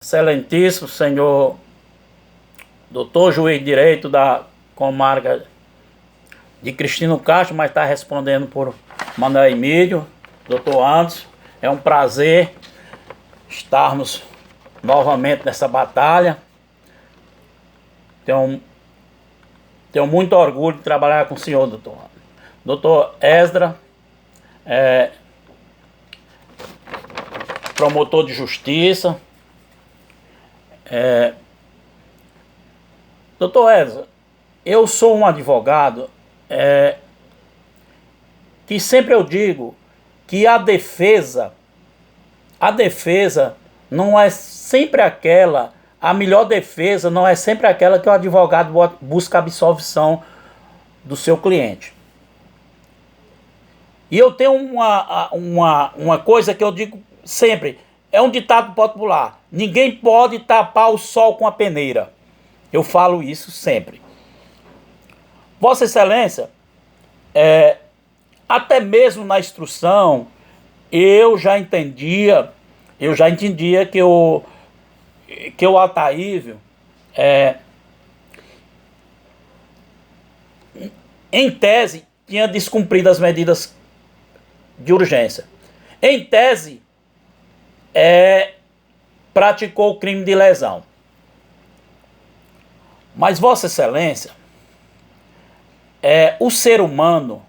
Excelentíssimo senhor doutor juiz de direito da comarca de Cristino Castro, mas está respondendo por Manuel Emílio, doutor Anderson. É um prazer estarmos novamente nessa batalha. Tenho muito orgulho de trabalhar com o senhor, doutor. Doutor Esdra, promotor de justiça. Doutor Esdra, eu sou um advogado que sempre eu digo que a defesa não é sempre aquela, a melhor defesa não é sempre aquela que o advogado busca a absolvição do seu cliente. E eu tenho uma coisa que eu digo sempre, é um ditado popular: ninguém pode tapar o sol com a peneira. Eu falo isso sempre. Vossa Excelência, até mesmo na instrução, eu já entendia que o Ataívio, em tese, tinha descumprido as medidas de urgência. Em tese, praticou o crime de lesão. Mas Vossa Excelência, o ser humano,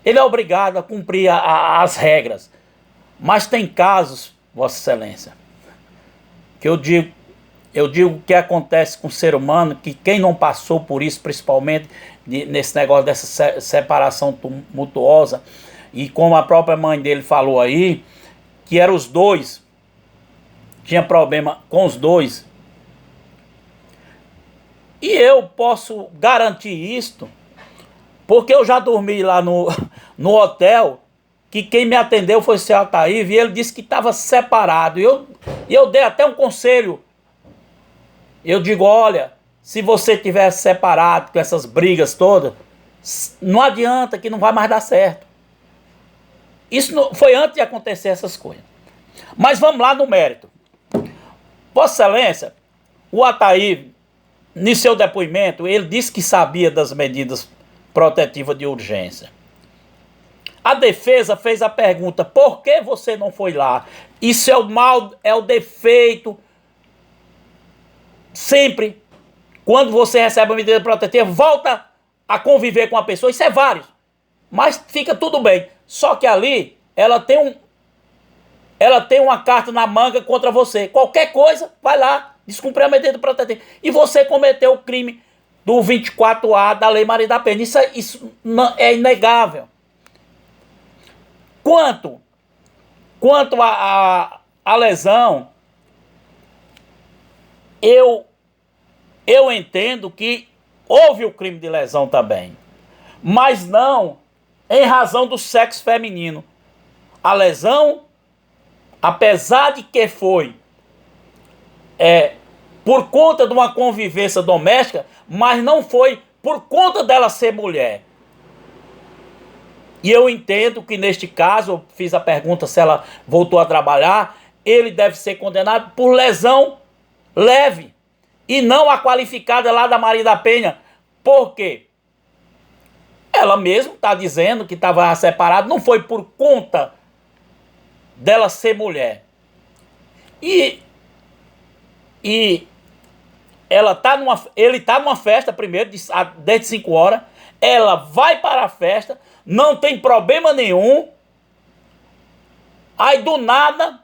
ele é obrigado a cumprir as regras. Mas tem casos, Vossa Excelência, que eu digo que acontece com o ser humano, que quem não passou por isso, principalmente nesse negócio dessa separação tumultuosa, e como a própria mãe dele falou aí, que eram os dois, tinha problema com os dois. E eu posso garantir isto, porque eu já dormi lá no hotel, que quem me atendeu foi o seu Ataívio, e ele disse que estava separado. E eu dei até um conselho. Eu digo, olha, se você tivesse separado com essas brigas todas, não adianta, que não vai mais dar certo. Isso foi antes de acontecer essas coisas. Mas vamos lá no mérito. Vossa Excelência, o Ataívio, em seu depoimento, ele disse que sabia das medidas protetivas de urgência. A defesa fez a pergunta: por que você não foi lá? Isso é o mal, é o defeito. Sempre, quando você recebe uma medida protetiva, volta a conviver com a pessoa. Isso é vários. Mas fica tudo bem. Só que ali, ela tem uma carta na manga contra você. Qualquer coisa, vai lá, descumprir a medida protetiva. E você cometeu o crime do 24A da Lei Maria da Penha. Isso não, é inegável. Quanto a lesão, eu entendo que houve o crime de lesão também, mas não em razão do sexo feminino. A lesão, apesar de que foi por conta de uma convivência doméstica, mas não foi por conta dela ser mulher. E eu entendo que neste caso, eu fiz a pergunta se ela voltou a trabalhar, ele deve ser condenado por lesão leve e não a qualificada lá da Maria da Penha. Por quê? Ela mesma está dizendo que estava separada, não foi por conta dela ser mulher. E ele está numa festa primeiro, desde 5 horas, ela vai para a festa, não tem problema nenhum, aí do nada,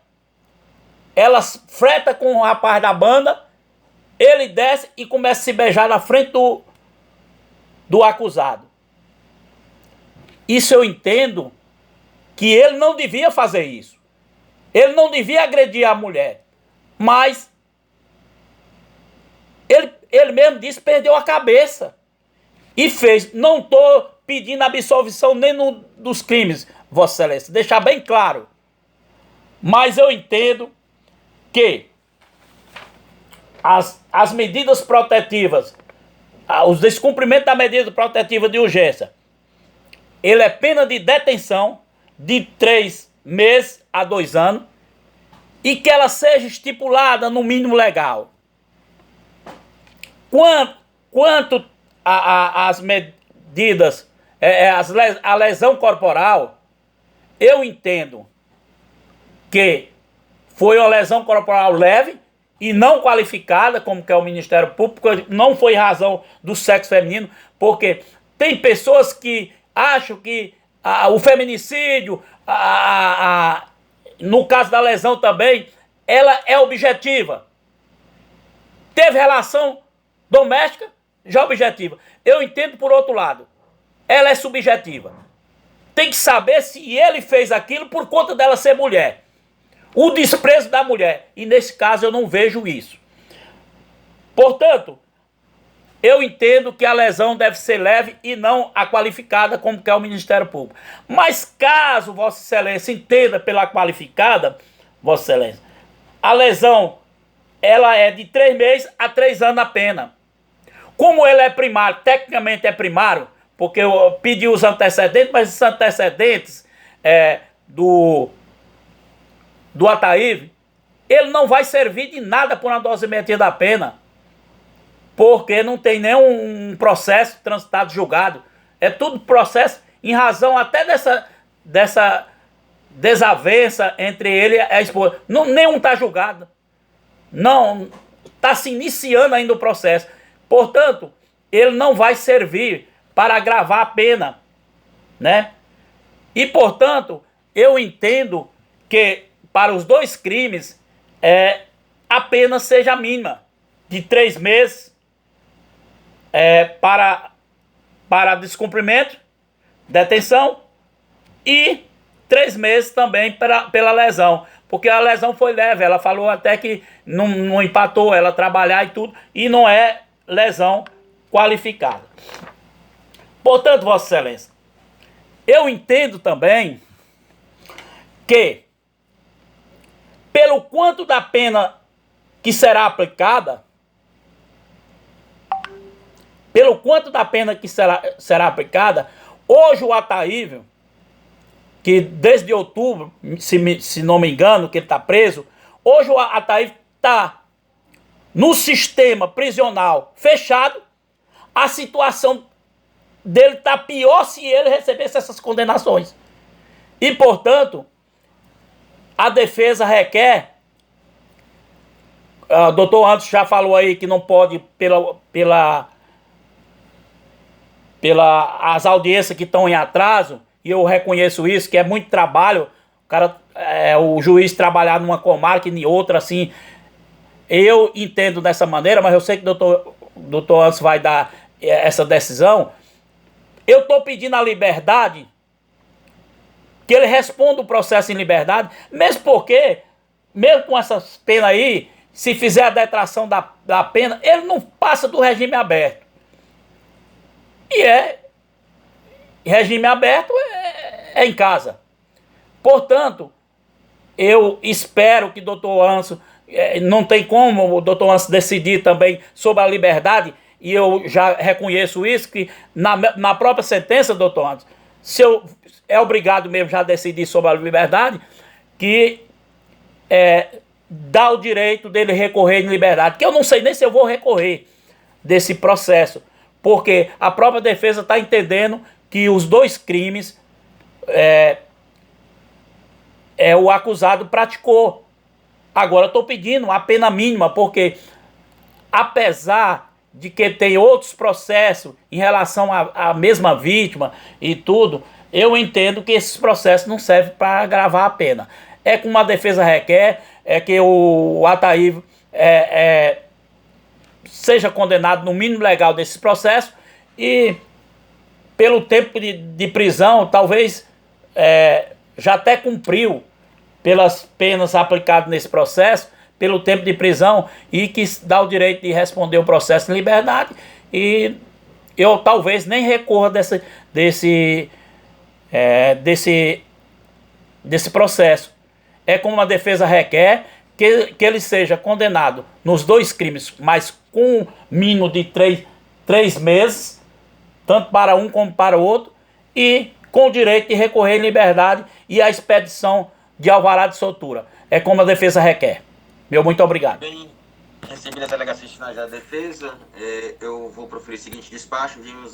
ela freta com o rapaz da banda, ele desce e começa a se beijar na frente do acusado. Isso eu entendo que ele não devia fazer isso. Ele não devia agredir a mulher. Mas ele mesmo disse que perdeu a cabeça. E fez. Não estou pedindo absolvição nem dos crimes, Vossa Excelência. Deixar bem claro. Mas eu entendo que as medidas protetivas, os descumprimentos da medida protetiva de urgência, ele é pena de detenção de 3 meses a 2 anos e que ela seja estipulada no mínimo legal. Quanto às medidas, a lesão corporal, eu entendo que foi uma lesão corporal leve e não qualificada, como que é o Ministério Público, não foi razão do sexo feminino, porque tem pessoas que acham que o feminicídio, no caso da lesão também, ela é objetiva. Teve relação doméstica, já objetiva. Eu entendo por outro lado, ela é subjetiva. Tem que saber se ele fez aquilo por conta dela ser mulher. O desprezo da mulher. E nesse caso eu não vejo isso. Portanto, eu entendo que a lesão deve ser leve e não a qualificada, como quer o Ministério Público. Mas caso Vossa Excelência entenda pela qualificada, Vossa Excelência, a lesão ela é de 3 meses a 3 anos a pena. Como ele é primário, tecnicamente é primário, porque eu pedi os antecedentes, mas os antecedentes do Ataíve, ele não vai servir de nada por uma dosimetria da pena, porque não tem nenhum processo transitado julgado. É tudo processo em razão até dessa desavença entre ele e a esposa. Nenhum está julgado. Não, está se iniciando ainda o processo. Portanto, ele não vai servir para agravar a pena, né? E, portanto, eu entendo que para os 2 crimes a pena seja a mínima, de 3 meses para descumprimento, detenção, e 3 meses também pela lesão, porque a lesão foi leve. Ela falou até que não empatou ela trabalhar e tudo, e não é lesão qualificada. Portanto, Vossa Excelência, eu entendo também que, pelo quanto da pena que será aplicada, hoje o Ataíve, que desde outubro, se não me engano, que ele está preso, hoje o Ataíve está no sistema prisional fechado. A situação dele está pior se ele recebesse essas condenações. E, portanto, a defesa requer, o doutor Anderson já falou aí que não pode, as audiências que estão em atraso, e eu reconheço isso, que é muito trabalho, o juiz trabalhar numa comarca e em outra, assim. Eu entendo dessa maneira, mas eu sei que o doutor Anderson vai dar essa decisão. Eu estou pedindo a liberdade, que ele responda o processo em liberdade, mesmo porque, mesmo com essas penas aí, se fizer a detração da pena, ele não passa do regime aberto. E regime aberto é em casa. Portanto, eu espero que o doutor Anderson, não tem como o doutor Anderson decidir também sobre a liberdade, e eu já reconheço isso, que na própria sentença, doutor Anderson, se eu é obrigado mesmo já a decidir sobre a liberdade, que dá o direito dele recorrer em liberdade, que eu não sei nem se eu vou recorrer desse processo, porque a própria defesa está entendendo que os 2 crimes o acusado praticou. Agora eu estou pedindo a pena mínima, porque apesar de que tem outros processos em relação à mesma vítima e tudo, eu entendo que esses processos não servem para agravar a pena. É como a defesa requer, que o Ataíve seja condenado no mínimo legal desse processo, e pelo tempo de prisão, talvez já até cumpriu pelas penas aplicadas nesse processo, pelo tempo de prisão, e que dá o direito de responder o processo em liberdade, e eu talvez nem recorra desse processo. É como a defesa requer, que ele seja condenado nos 2 crimes, mas com um mínimo de 3 meses, tanto para um como para o outro, e com o direito de recorrer em liberdade e a expedição de alvará de soltura. é como a defesa requer. Meu muito obrigado. Bem, recebida a delegacia de da defesa, eu vou proferir o seguinte despacho, enviamos